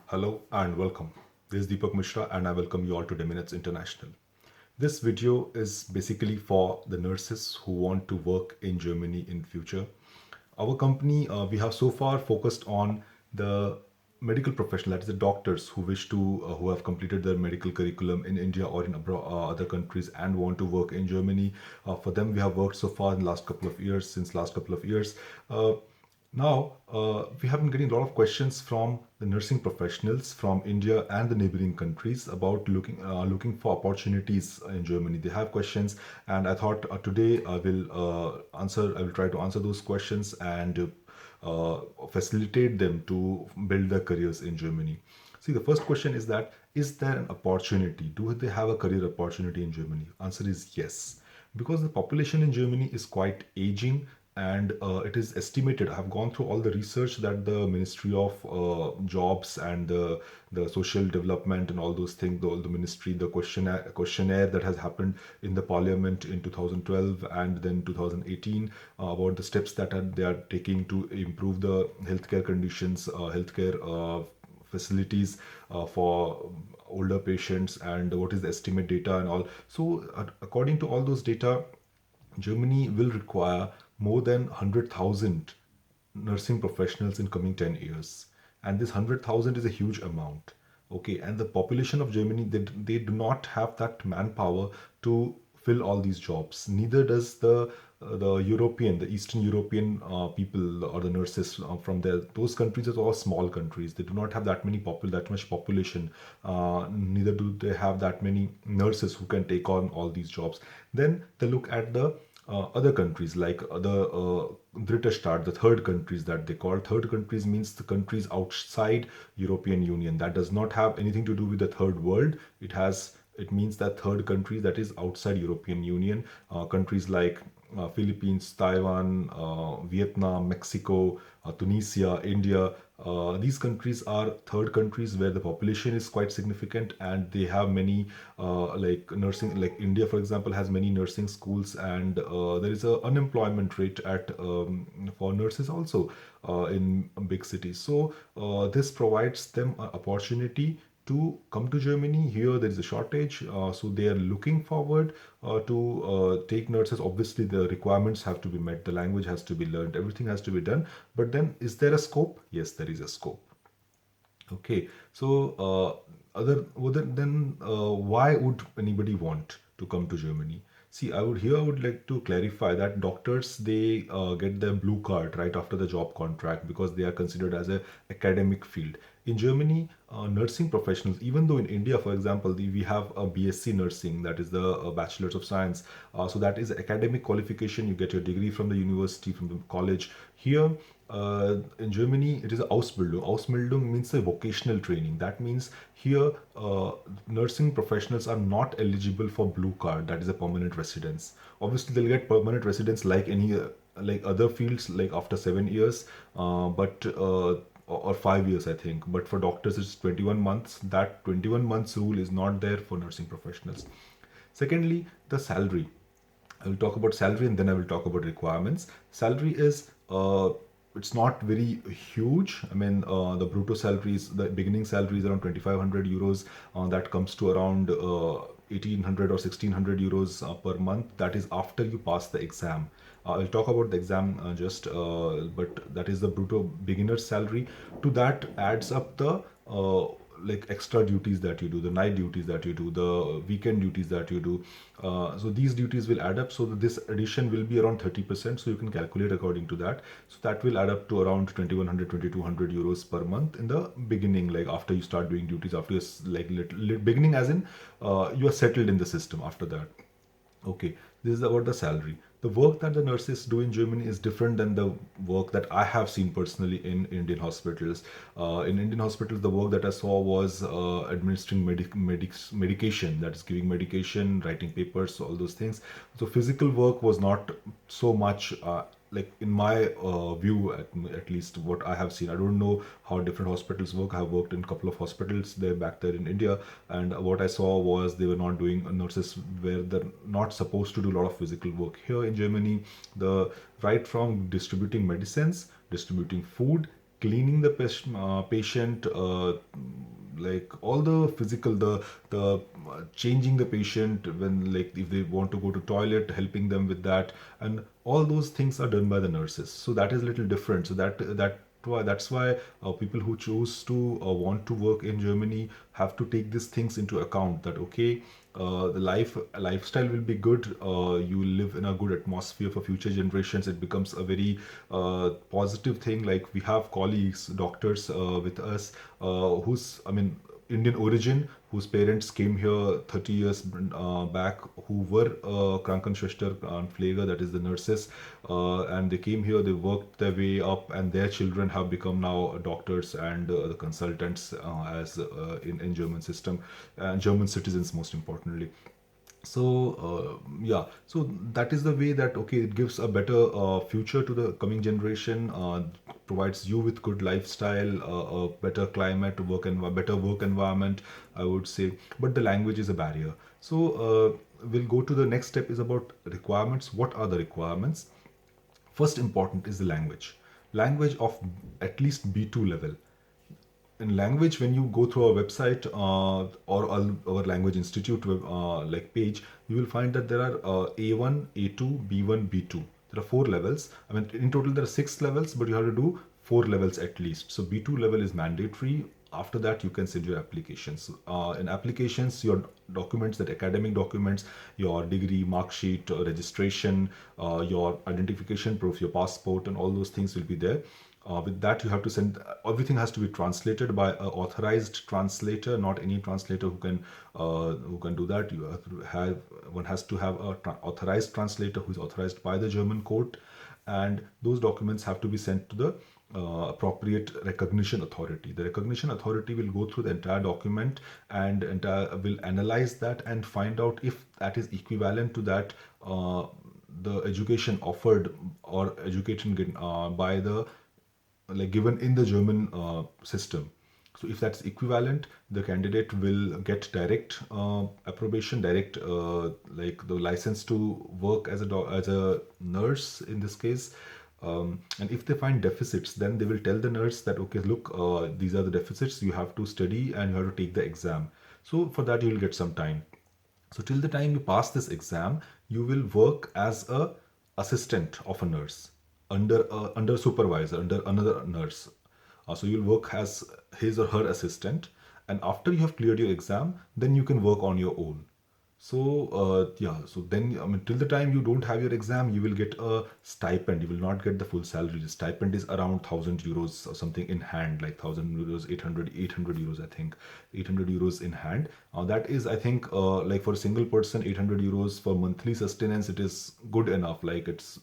Hello and welcome. This is Deepak Mishra and I welcome you all to Minutes International. This video is basically for the nurses who want to work in Germany in future. Our company, we have so far focused on the medical professional, that is the doctors who wish to, who have completed their medical curriculum in India or in other countries and want to work in Germany. For them, we have worked so far in the last couple of years, since last couple of years. We have been getting a lot of questions from the nursing professionals from India and the neighboring countries about looking for opportunities in Germany. They have questions, and I thought today I will answer. I will try to answer those questions and facilitate them to build their careers in Germany. See, the first question is that is there an opportunity? Do they have a career opportunity in Germany? Answer is yes, because the population in Germany is quite aging and it is estimated. I have gone through all the research that the Ministry of Jobs and the Social Development and all those things, all the ministry, the questionnaire that has happened in the Parliament in 2012 and then 2018 about the steps that they are taking to improve the healthcare conditions, healthcare facilities for older patients, and what is the estimate data and all. So, according to all those data, Germany will require more than 100,000 nursing professionals in coming 10 years. And this 100,000 is a huge amount. Okay, and the population of Germany, they do not have that manpower to fill all these jobs. Neither does the Eastern European people or the nurses from there. Those countries are all small countries. They do not have that much population. Neither do they have that many nurses who can take on all these jobs. Then they look at the other countries like the British start, the third countries that they call. Third countries means the countries outside European Union. That does not have anything to do with the third world. It means that third countries that is outside European Union, countries like Philippines, Taiwan, Vietnam, Mexico, Tunisia, India. These countries are third countries where the population is quite significant and they have many like nursing. Like India, for example, has many nursing schools, and there is a unemployment rate at for nurses also in big cities. So this provides them an opportunity to come to Germany. Here there is a shortage, so they are looking forward to take nurses. Obviously, the requirements have to be met, the language has to be learned, everything has to be done. But then, is there a scope? Yes, there is a scope. Okay, so why would anybody want to come to Germany? See, I would like to clarify that doctors, they get their blue card right after the job contract because they are considered as a academic field. In Germany, nursing professionals, even though in India, for example, we have a BSc nursing, that is the Bachelor's of Science. So that is academic qualification. You get your degree from the university, from the college. Here, in Germany, it is a Ausbildung. Ausbildung means a vocational training. That means here, nursing professionals are not eligible for blue card, that is a permanent residence. Obviously, they'll get permanent residence like any like other fields, like after 7 years, but or 5 years, I think. But for doctors, it's 21 months. That 21 months rule is not there for nursing professionals. Secondly, the salary. I will talk about salary and then I will talk about requirements. Salary is it's not very huge. I mean, the brutto salary is the beginning salary is around 2,500 euros. That comes to around 1,800 or 1,600 euros per month. That is after you pass the exam. I'll talk about the exam but that is the brutto beginner salary. To that adds up the like extra duties that you do, the night duties that you do, the weekend duties that you do. So these duties will add up. So this addition will be around 30%. So you can calculate according to that. So that will add up to around 2,100, 2,200 euros per month in the beginning, like after you start doing duties, after you're like beginning, as in you are settled in the system after that. Okay, this is about the salary. The work that the nurses do in Germany is different than the work that I have seen personally in Indian hospitals. In Indian hospitals, the work that I saw was administering medication, that is giving medication, writing papers, all those things. So physical work was not so much. Like in my view, at least what I have seen. I don't know how different hospitals work. I have worked in a couple of hospitals there back there in India, and what I saw was they were not doing, nurses were they're not supposed to do a lot of physical work. Here in Germany, the right from distributing medicines, distributing food, cleaning the patient, like all the physical, the changing the patient when, like, if they want to go to toilet, helping them with that, and all those things are done by the nurses. So that is a little different. So that's why people who choose to want to work in Germany have to take these things into account, that okay, the lifestyle will be good, you will live in a good atmosphere for future generations. It becomes a very positive thing. Like, we have colleagues, doctors with us, who's, I mean, Indian origin, whose parents came here 30 years back, who were Krankenschwester and Pfleger, that is the nurses, and they came here, they worked their way up, and their children have become now doctors and the consultants, as in German system, and German citizens, most importantly. So yeah, so that is the way that, okay, it gives a better future to the coming generation, provides you with good lifestyle, a better climate, better work environment, I would say. But the language is a barrier. So we'll go to the next step, is about requirements. What are the requirements? First important is the language of at least B2 level. In language, when you go through our website, or our language institute like page, you will find that there are A1, A2, B1, B2. There are four levels. I mean, in total there are six levels, but you have to do four levels at least. So B2 level is mandatory. After that, you can send your applications. In applications, your documents, that academic documents, your degree, mark sheet, registration, your identification proof, your passport, and all those things will be there. With that, you have to send, everything has to be translated by an authorized translator, not any translator who can do that. You have to have, one has to have a authorized translator who is authorized by the German court, and those documents have to be sent to the appropriate recognition authority. The recognition authority will go through the entire document, and will analyze that and find out if that is equivalent to that, the education offered or education by the, like, given in the German system. So if that's equivalent, the candidate will get direct approbation, direct, like, the license to work as a nurse in this case. And if they find deficits, then they will tell the nurse that, okay, look, these are the deficits. You have to study and you have to take the exam. So for that, you will get some time. So till the time you pass this exam, you will work as a assistant of a nurse, under supervisor, under another nurse. So you'll work as his or her assistant, and after you have cleared your exam, then you can work on your own. So yeah, so then, I mean, till the time you don't have your exam, you will get a stipend. You will not get the full salary. The stipend is around 1,000 euros or something in hand, like 1,000 euros, 800 euros, I think, 800 euros in hand. That is, I think, like, for a single person, 800 euros for monthly sustenance. It is good enough. Like, it's,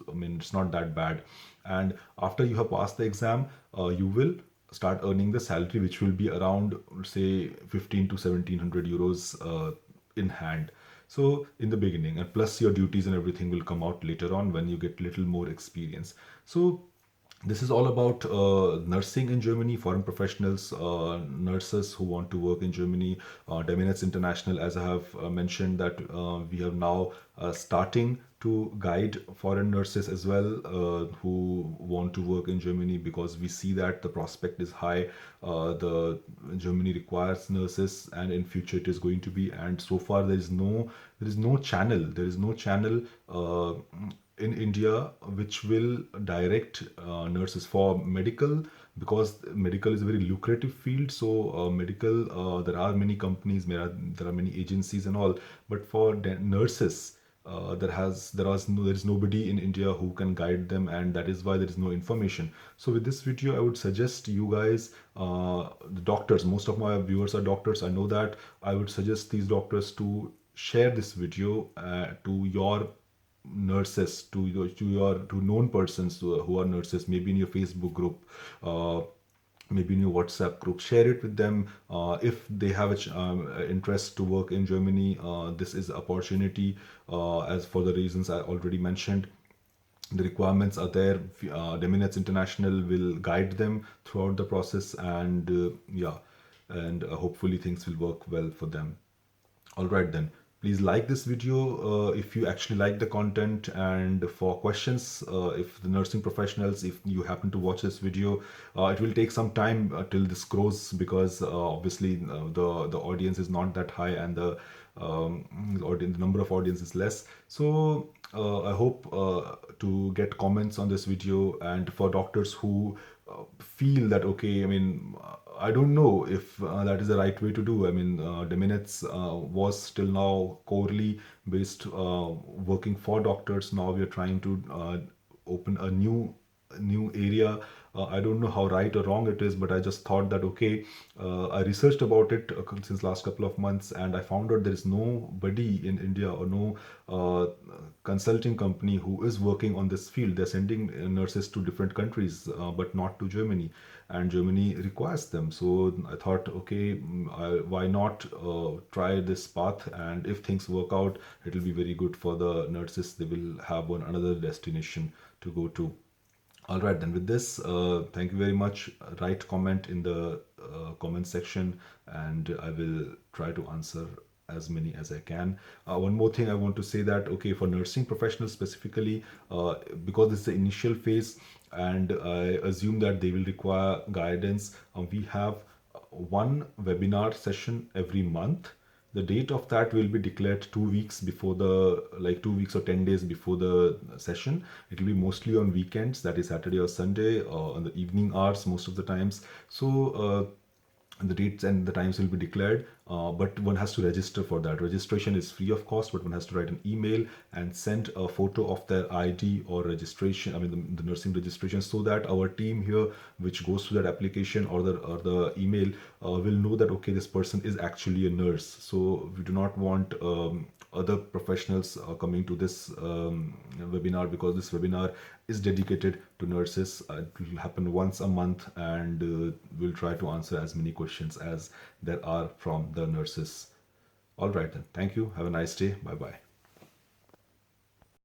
I mean, it's not that bad. And after you have passed the exam, you will start earning the salary, which will be around, say, 15 to 1,700 euros in hand. So in the beginning, and plus your duties and everything will come out later on when you get little more experience. So this is all about nursing in Germany, foreign professionals, nurses who want to work in Germany. Deminets International, as I have mentioned, that we have now starting to guide foreign nurses as well, who want to work in Germany, because we see that the prospect is high. The Germany requires nurses, and in future it is going to be. And so far there is no channel in India which will direct nurses for medical, because medical is a very lucrative field. So medical, there are many companies, there are many agencies and all, but for nurses, there is nobody in India who can guide them, and that is why there is no information. So with this video, I would suggest you guys, the doctors, most of my viewers are doctors, I know that. I would suggest these doctors to share this video to your nurses, to known persons who are nurses, maybe in your Facebook group, maybe in your WhatsApp group. Share it with them. If they have interest to work in Germany, this is opportunity, as for the reasons I already mentioned. The requirements are there. Deminets International will guide them throughout the process, and yeah, and hopefully things will work well for them. All right then. Please like this video if you actually like the content, and for questions, if the nursing professionals, if you happen to watch this video, it will take some time till this grows, because obviously the audience is not that high, and the number of audience is less. So I hope to get comments on this video, and for doctors who feel that, okay, I mean, I don't know if that is the right way to do. I mean, the minutes was till now corely based, working for doctors. Now we are trying to open a new area. I don't know how right or wrong it is, but I just thought that, okay, I researched about it since last couple of months, and I found out there is nobody in India, or no uh, consulting company who is working on this field. They're sending nurses to different countries, but not to Germany, and Germany requires them. So I thought, okay, why not try this path? And if things work out, it will be very good for the nurses. They will have one another destination to go to. All right, then with this, thank you very much. Write comment in the comment section, and I will try to answer as many as I can. One more thing I want to say, that, okay, for nursing professionals specifically, because this is the initial phase, and I assume that they will require guidance, we have one webinar session every month. The date of that will be declared 2 weeks before the, like 2 weeks or 10 days before the session. It will be mostly on weekends, that is Saturday or Sunday, or on the evening hours most of the times. So the dates and the times will be declared, but one has to register for that. Registration is free of cost, but one has to write an email and send a photo of their ID or registration, I mean the nursing registration, so that our team here, which goes to that application or the email, will know that, okay, this person is actually a nurse. So we do not want other professionals coming to this webinar, because this webinar is dedicated to nurses. It will happen once a month, and we'll try to answer as many questions as there are from the nurses. All right, then. Thank you. Have a nice day. Bye bye.